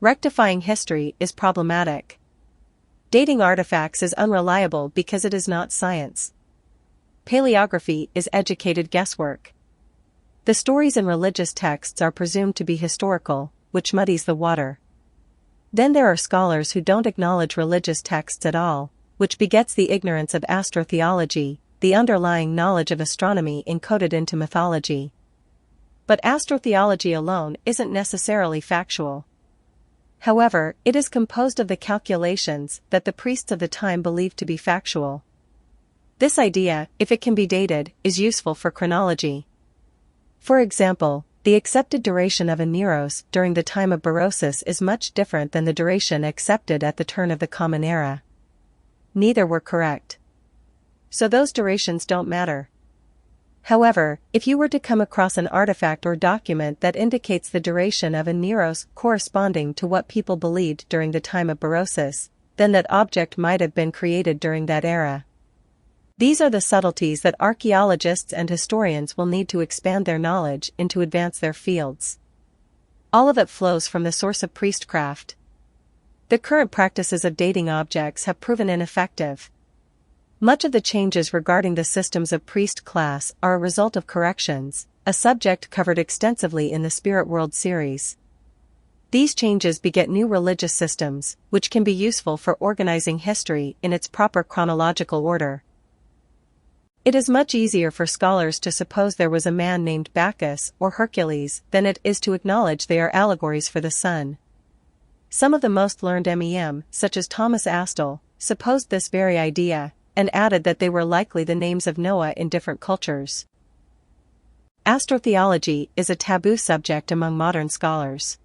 Rectifying history is problematic. Dating artifacts is unreliable because it is not science. Paleography is educated guesswork. The stories in religious texts are presumed to be historical, which muddies the water. Then there are scholars who don't acknowledge religious texts at all, which begets the ignorance of astrotheology, the underlying knowledge of astronomy encoded into mythology. But astrotheology alone isn't necessarily factual. However, it is composed of the calculations that the priests of the time believed to be factual. This idea, if it can be dated, is useful for chronology. For example, the accepted duration of a Neros during the time of Berosus is much different than the duration accepted at the turn of the Common Era. Neither were correct. So those durations don't matter. However, if you were to come across an artifact or document that indicates the duration of a Neros corresponding to what people believed during the time of Berosus, then that object might have been created during that era. These are the subtleties that archaeologists and historians will need to expand their knowledge and to advance their fields. All of it flows from the source of priestcraft. The current practices of dating objects have proven ineffective. Much of the changes regarding the systems of priest class are a result of corrections, a subject covered extensively in the Spirit World series. These changes beget new religious systems, which can be useful for organizing history in its proper chronological order. It is much easier for scholars to suppose there was a man named Bacchus or Hercules than it is to acknowledge they are allegories for the sun. Some of the most learned MEM, such as Thomas Astle, supposed this very idea, and added that they were likely the names of Noah in different cultures. Astrotheology is a taboo subject among modern scholars.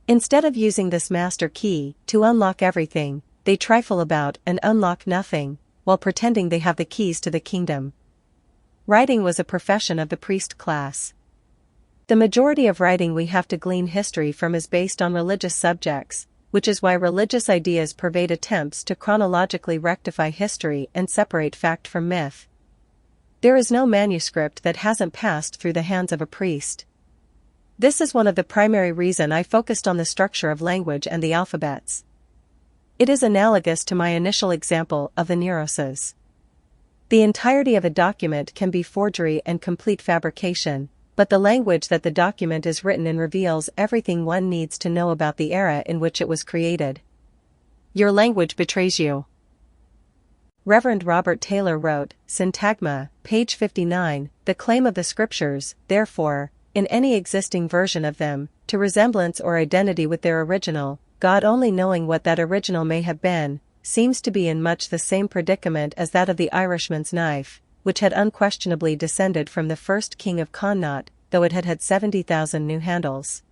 Instead of using this master key to unlock everything, they trifle about and unlock nothing, while pretending they have the keys to the kingdom. Writing was a profession of the priest class. The majority of writing we have to glean history from is based on religious subjects, which is why religious ideas pervade attempts to chronologically rectify history and separate fact from myth. There is no manuscript that hasn't passed through the hands of a priest. This is one of the primary reasons I focused on the structure of language and the alphabets. It is analogous to my initial example of the Neroses. The entirety of a document can be forgery and complete fabrication, but the language that the document is written in reveals everything one needs to know about the era in which it was created. Your language betrays you. Reverend Robert Taylor wrote, Syntagma, page 59, the claim of the scriptures, therefore, in any existing version of them, to resemblance or identity with their original, God only knowing what that original may have been, seems to be in much the same predicament as that of the Irishman's knife, which had unquestionably descended from the first king of Connaught, though it had had 70,000 new handles.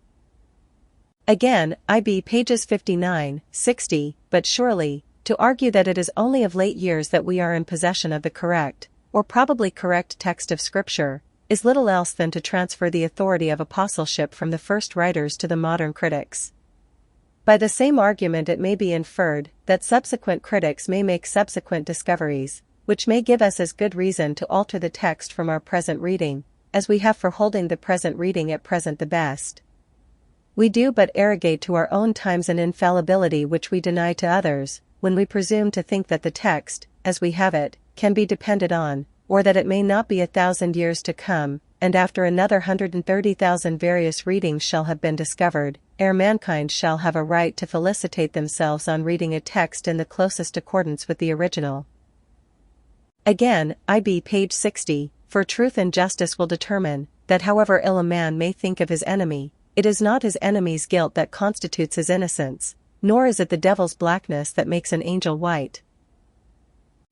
Again, IB pages 59, 60, but surely, to argue that it is only of late years that we are in possession of the correct, or probably correct text of Scripture, is little else than to transfer the authority of apostleship from the first writers to the modern critics. By the same argument it may be inferred that subsequent critics may make subsequent discoveries, which may give us as good reason to alter the text from our present reading, as we have for holding the present reading at present the best. We do but arrogate to our own times an infallibility which we deny to others, when we presume to think that the text, as we have it, can be depended on, or that it may not be 1,000 years to come, and after another 130,000 various readings shall have been discovered, ere mankind shall have a right to felicitate themselves on reading a text in the closest accordance with the original. Again, IB page 60, for truth and justice will determine, that however ill a man may think of his enemy, it is not his enemy's guilt that constitutes his innocence, nor is it the devil's blackness that makes an angel white.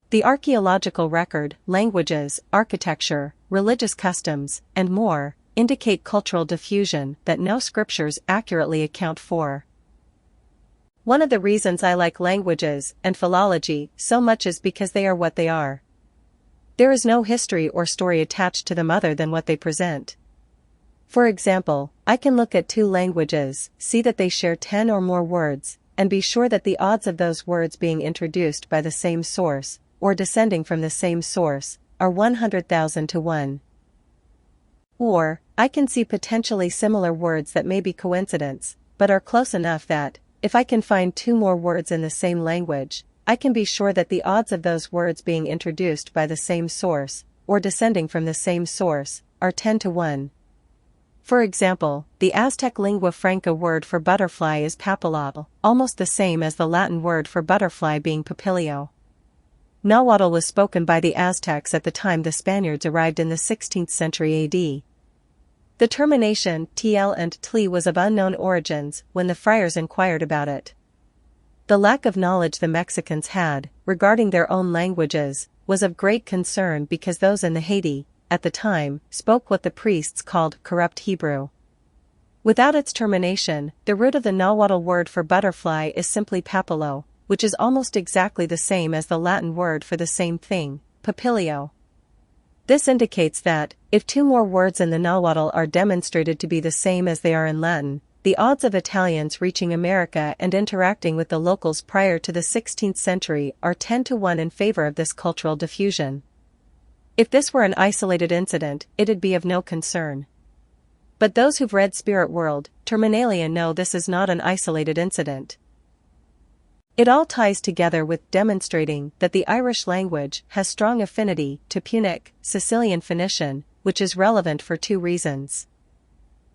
The archaeological record, languages, architecture, religious customs, and more, indicate cultural diffusion that no scriptures accurately account for. One of the reasons I like languages and philology so much is because they are what they are. There is no history or story attached to them other than what they present. For example, I can look at two languages, see that they share 10 or more words, and be sure that the odds of those words being introduced by the same source, or descending from the same source, are 100,000 to 1. Or, I can see potentially similar words that may be coincidence, but are close enough that, if I can find two more words in the same language, I can be sure that the odds of those words being introduced by the same source, or descending from the same source, are 10 to 1. For example, the Aztec lingua franca word for butterfly is papilio, almost the same as the Latin word for butterfly being papilio. Nahuatl was spoken by the Aztecs at the time the Spaniards arrived in the 16th century AD. The termination tl and tli was of unknown origins when the friars inquired about it. The lack of knowledge the Mexicans had regarding their own languages was of great concern because those in the Haiti, at the time, spoke what the priests called corrupt Hebrew. Without its termination, the root of the Nahuatl word for butterfly is simply papilio, which is almost exactly the same as the Latin word for the same thing, papilio. This indicates that, if two more words in the Nahuatl are demonstrated to be the same as they are in Latin, the odds of Italians reaching America and interacting with the locals prior to the 16th century are 10 to 1 in favor of this cultural diffusion. If this were an isolated incident, it'd be of no concern. But those who've read Spirit World, Terminalia know this is not an isolated incident. It all ties together with demonstrating that the Irish language has strong affinity to Punic, Sicilian Phoenician, which is relevant for two reasons.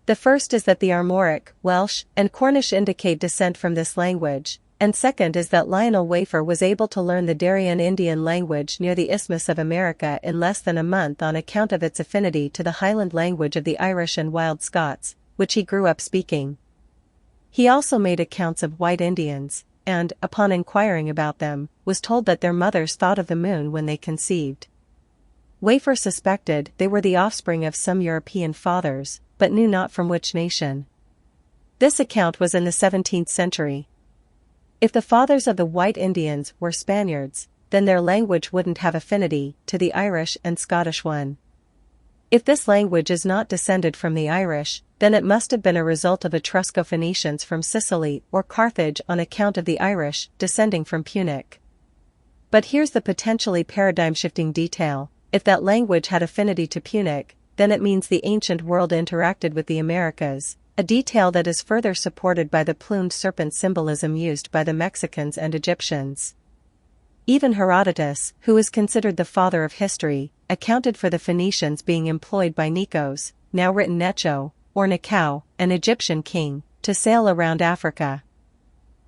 The first is that the Armoric, Welsh, and Cornish indicate descent from this language, and second is that Lionel Wafer was able to learn the Darien Indian language near the Isthmus of America in less than a month on account of its affinity to the Highland language of the Irish and Wild Scots, which he grew up speaking. He also made accounts of white Indians, and, upon inquiring about them, was told that their mothers thought of the moon when they conceived. Wafer suspected they were the offspring of some European fathers, but knew not from which nation. This account was in the 17th century. If the fathers of the white Indians were Spaniards, then their language wouldn't have affinity to the Irish and Scottish one. If this language is not descended from the Irish, then it must have been a result of Etrusco-Phoenicians from Sicily or Carthage on account of the Irish descending from Punic. But here's the potentially paradigm-shifting detail: if that language had affinity to Punic, then it means the ancient world interacted with the Americas, a detail that is further supported by the plumed serpent symbolism used by the Mexicans and Egyptians. Even Herodotus, who is considered the father of history, accounted for the Phoenicians being employed by Nikos, now written Necho, or Nekau, an Egyptian king, to sail around Africa.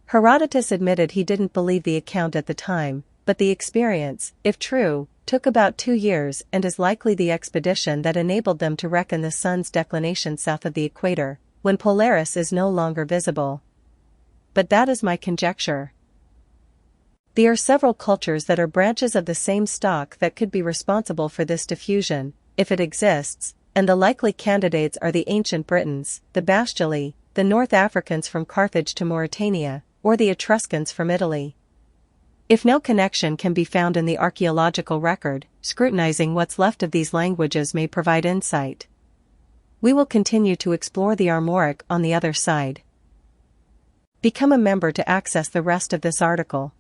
Herodotus admitted he didn't believe the account at the time, but the experience, if true, took about 2 years and is likely the expedition that enabled them to reckon the sun's declination south of the equator, when Polaris is no longer visible. But that is my conjecture. There are several cultures that are branches of the same stock that could be responsible for this diffusion, if it exists, and the likely candidates are the ancient Britons, the Bastards, the North Africans from Carthage to Mauritania, or the Etruscans from Italy. If no connection can be found in the archaeological record, scrutinizing what's left of these languages may provide insight. We will continue to explore the Armoric on the other side. Become a member to access the rest of this article.